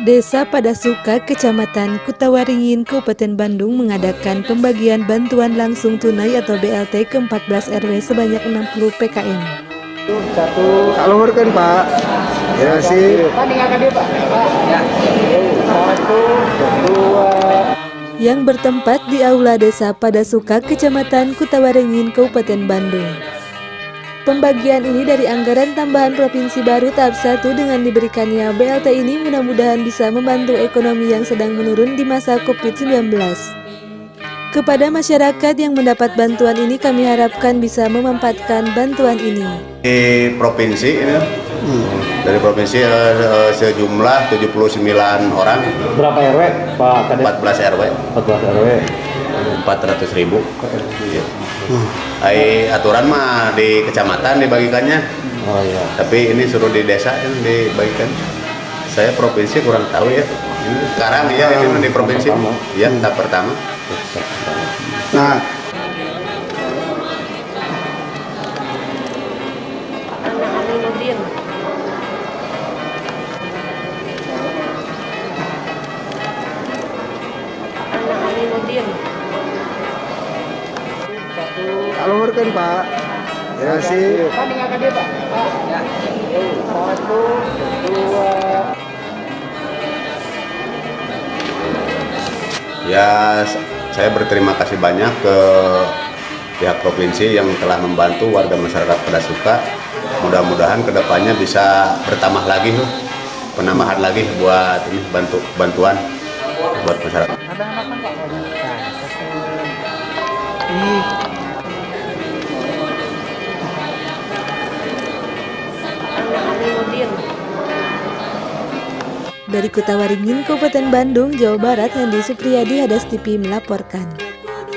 Desa Padasuka, Kecamatan Kutawaringin, Kabupaten Bandung mengadakan pembagian bantuan langsung tunai atau BLT ke 14 RW sebanyak 60 PKM. Tak luhurkan Pak. Ya sih. Yang bertempat di Aula Desa Padasuka, Kecamatan Kutawaringin, Kabupaten Bandung. Pembagian ini dari anggaran tambahan Provinsi Baru tahap 1 dengan diberikannya BLT ini mudah-mudahan bisa membantu ekonomi yang sedang menurun di masa COVID-19. Kepada masyarakat yang mendapat bantuan ini kami harapkan bisa memanfaatkan bantuan ini. Di provinsi ini, dari provinsi sejumlah 79 orang. Berapa RW Pak Kades? 14 RW. 14 RW. 400.000. Aturan mah di kecamatan dibagikannya. Oh iya. Tapi ini suruh di desa yang dibagikan. Saya provinsi kurang tahu ya. Ini sekarang ya ini di provinsi. Ya, tahap pertama. Nah, tak luhurkan Pak. Ya sih. Ya, saya berterima kasih banyak ke pihak provinsi yang telah membantu warga masyarakat Padasuka. Mudah-mudahan kedepannya bisa bertambah lagi, penambahan lagi buat ini bantuan buat masyarakat. Dari Kutawaringin, Kabupaten Bandung, Jawa Barat, Hendy Supriyadi, Hadas TV melaporkan.